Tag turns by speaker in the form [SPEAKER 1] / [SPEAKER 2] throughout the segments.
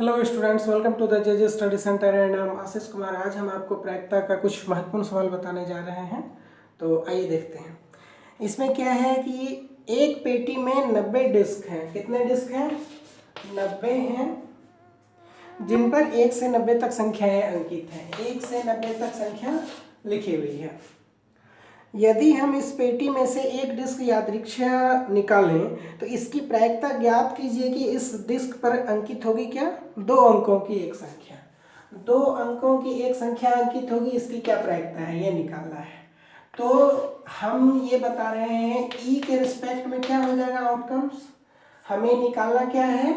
[SPEAKER 1] Hello students, welcome to the JJ study centre and I am Ashish Kumar. आज हम आपको प्रायिकता का कुछ महत्वपूर्ण सवाल बताने जा रहे हैं। तो आइए देखते हैं। इसमें क्या है कि एक पेटी में 90 डिस्क हैं। कितने डिस्क हैं? 90 हैं, जिन पर 1 से 90 तक संख्याएं अंकित हैं। 1 से 90 तक संख्या लिखी हुई है। यदि हम इस पेटी में से एक डिस्क यादृच्छिक निकालें तो इसकी प्रायिकता ज्ञात कीजिए कि इस डिस्क पर अंकित होगी क्या? 2 अंकों की एक संख्या। 2 अंकों की एक संख्या अंकित होगी, इसकी क्या प्रायिकता है ये निकालना है। तो हम ये बता रहे हैं ई के रिस्पेक्ट में क्या हो जाएगा आउटकम्स। हमें निकालना क्या है?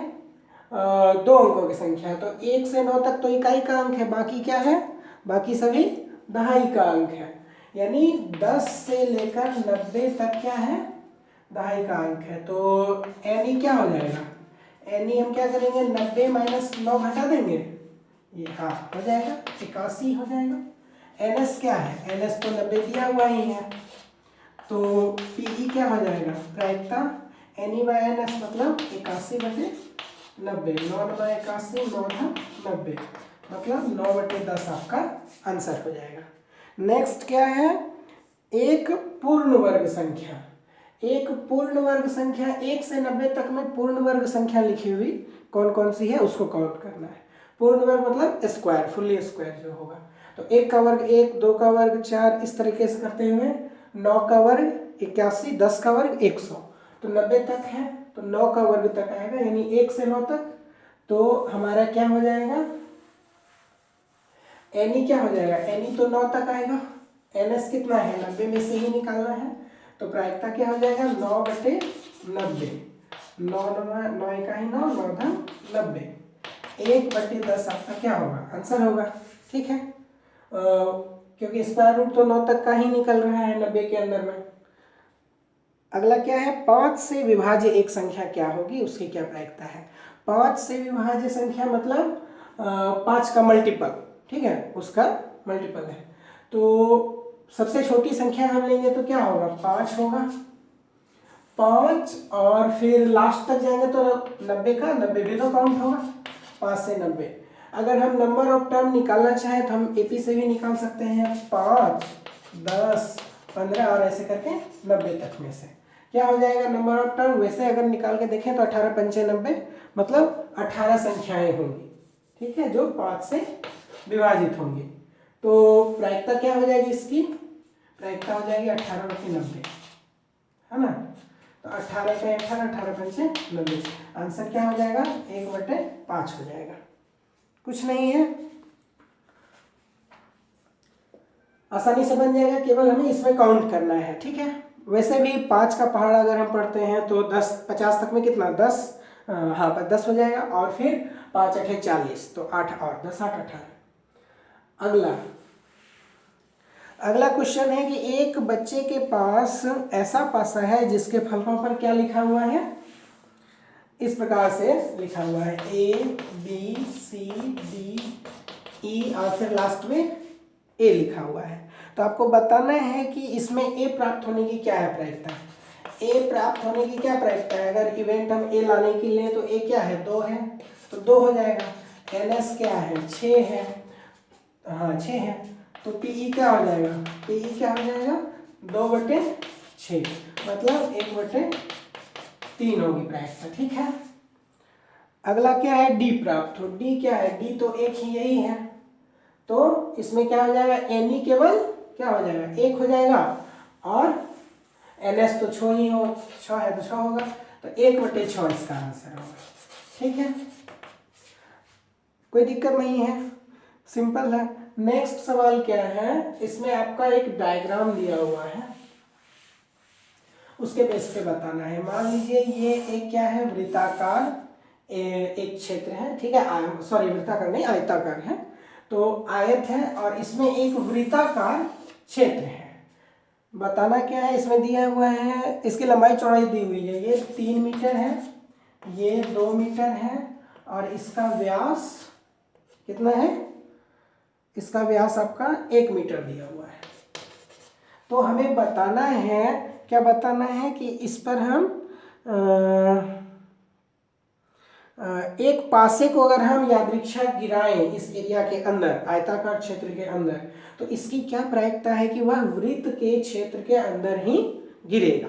[SPEAKER 1] 2 अंकों की संख्या। तो 1 से 9 तक तो इकाई का अंक है, बाकी क्या है? बाकी सभी दहाई का अंक है। यानी 10 से लेकर 90 तक क्या है? दहाई का अंक है। तो एनी क्या हो जाएगा? एनी हम क्या करेंगे? 90 माइनस 9 घटा देंगे, ये हाँ हो जाएगा 81 हो जाएगा। एनएस क्या है? एनएस तो 90 दिया हुआ ही है। तो पीई क्या हो जाएगा? प्रायिकता एनी बाय एनएस मतलब 81/90। 9×81 9×90 मतलब 9/10 आपका आंसर हो जाएगा। नेक्स्ट क्या है? एक पूर्ण वर्ग संख्या। एक पूर्ण वर्ग संख्या 1 से 90 तक में पूर्ण वर्ग संख्या लिखी हुई कौन कौन सी है उसको काउंट करना है। पूर्ण वर्ग मतलब स्क्वायर, फुल्ली स्क्वायर जो होगा। तो 1 का वर्ग 1, 2 का वर्ग 4, इस तरीके से करते हुए 9 का वर्ग 81, 10 का वर्ग 100। तो 90 तक है तो 9 का वर्ग तक आएगा, यानी 1 से 9 तक। तो हमारा क्या हो जाएगा? एनी क्या हो जाएगा? एनी तो 9 तक आएगा। एनएस कितना है? 90 में से ही निकालना है। तो प्रायिकता क्या हो जाएगा? 9/90। 9 का ही 9, 9×90। 1/10 आपका क्या होगा? आंसर होगा। ठीक है, क्योंकि स्क्वायर रूट तो 9 तक का ही निकल रहा है 90 के अंदर में। अगला क्या है? 5 से विभाज्य एक संख्या क्या होगी, उसकी क्या प्रायिकता है? 5 से विभाज्य संख्या मतलब 5 का मल्टीपल, ठीक है, उसका मल्टीपल है। तो सबसे छोटी संख्या हम लेंगे तो क्या होगा? 5 होगा। 5 और फिर लास्ट तक जाएंगे तो 90 का 90 भी तो काउंट होगा। 5 से 90। अगर हम नंबर ऑफ टर्म निकालना चाहें तो हम एपी से भी निकाल सकते हैं। 5, 10, 15 और ऐसे करके 90 तक में से क्या हो जाएगा नंबर ऑफ टर्म। वैसे अगर निकाल के देखें तो 18×5 = 90 मतलब 18 संख्याएं होंगी, ठीक है, जो 5 से विभाजित होंगी। तो प्रायिकता क्या हो जाएगी इसकी? प्रायिकता हो जाएगी 18/90, है ना। तो 18 का 18, 18×5 = 90। आंसर क्या हो जाएगा? 1/5 हो जाएगा। कुछ नहीं है, आसानी से बन जाएगा, केवल हमें इसमें काउंट करना है। ठीक है, वैसे भी 5 का पहाड़ अगर हम पढ़ते हैं तो 10 50 तक में कितना? 10, हाँ 10 हो जाएगा। और फिर 5 8 40, तो 8 और 10 8 18। अगला क्वेश्चन है कि एक बच्चे के पास ऐसा पासा है जिसके फलकों पर क्या लिखा हुआ है? इस प्रकार से लिखा हुआ है ABCDE और फिर लास्ट में ए लिखा हुआ है। तो आपको बताना है कि इसमें ए प्राप्त होने की क्या है प्रायिकता। ए प्राप्त होने की क्या प्रायिकता है? अगर इवेंट हम ए लाने के लिए तो ए क्या है? 2 है, तो 2 हो जाएगा। एनएस क्या है? 6 है, हाँ 6 है। तो पीई क्या हो जाएगा? पीई क्या हो जाएगा? 2/6 मतलब 1/3 होगी प्रायिकता। ठीक है, अगला क्या है? डी प्राप्त हो। डी क्या है? डी तो एक ही यही है, तो इसमें क्या हो जाएगा? एनी केवल क्या हो जाएगा? 1 हो जाएगा। और एनएस तो 6 ही हो, 6 है तो 6 होगा, तो 1/6 इसका आंसर होगा। ठीक है, कोई दिक्कत नहीं है, सिंपल है। नेक्स्ट सवाल क्या है? इसमें आपका एक डायग्राम दिया हुआ है, उसके बेस पे बताना है। मान लीजिए ये एक क्या है? वृत्ताकार एक क्षेत्र है, ठीक है, सॉरी वृत्ताकार नहीं, आयताकार है। तो आयत है और इसमें एक वृत्ताकार क्षेत्र है। बताना क्या है? इसमें दिया हुआ है, इसकी लंबाई चौड़ाई दी हुई है। ये 3 मीटर है, ये 2 मीटर है और इसका व्यास कितना है? इसका व्यास आपका 1 मीटर दिया हुआ है। तो हमें बताना है, क्या बताना है कि इस पर हम एक पासे को अगर हम यादृच्छिक गिराएं इस एरिया के अंदर, आयताकार क्षेत्र के अंदर, तो इसकी क्या प्रायिकता है कि वह वृत्त के क्षेत्र के अंदर ही गिरेगा।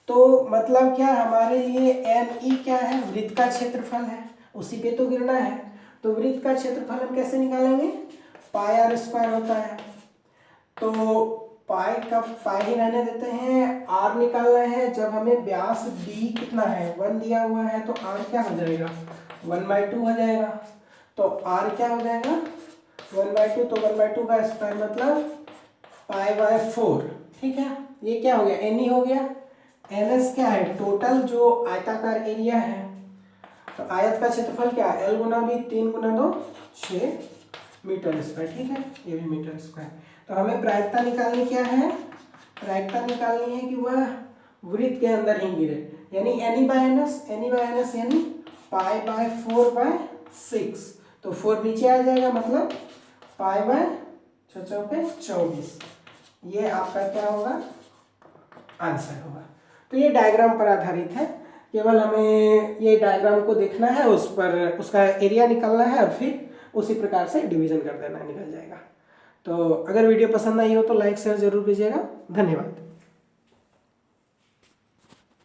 [SPEAKER 1] तो मतलब क्या, हमारे लिए एम ई क्या है, वृत्त का क्षेत्रफल है, उसी पे तो गिरना है। तो वृत्त का क्षेत्रफल हम कैसे निकालेंगे, पाई आर स्क्वायर होता है। तो पाई का पाई ही रहने देते हैं, आर निकालना है। जब हमें व्यास डी कितना है, 1 दिया हुआ है, तो आर क्या हो जाएगा, 1/2 हो जाएगा। तो आर क्या हो जाएगा, 1/2। तो 1/2 का स्क्वायर मतलब पाई/4। ठीक है, ये क्या हो गया, एन ई हो गया। एन एस क्या है, टोटल जो आयताकार एरिया है। तो आयत का क्षेत्रफल क्या है, एल गुना बी, 3 गुना 2 6 मीटर स्क्वायर। ठीक है, ये भी मीटर स्क्वायर। तो हमें प्रायिकता निकालनी क्या है, प्रायिकता निकालनी है कि वह वृत्त के अंदर ही गिरे, यानी n e by n s यानी पाई/4/6। तो 4 नीचे आ जाएगा, मतलब पाई/4 ये आपका क्या होगा, आंसर होगा। तो ये डायग्राम पर आधारित है, केवल हमें ये डायग्राम को देखना है, उस पर उसका एरिया निकालना है और फिर उसी प्रकार से डिवीजन कर देना, निकल जाएगा। तो अगर वीडियो पसंद आई हो तो लाइक शेयर जरूर कीजिएगा। धन्यवाद।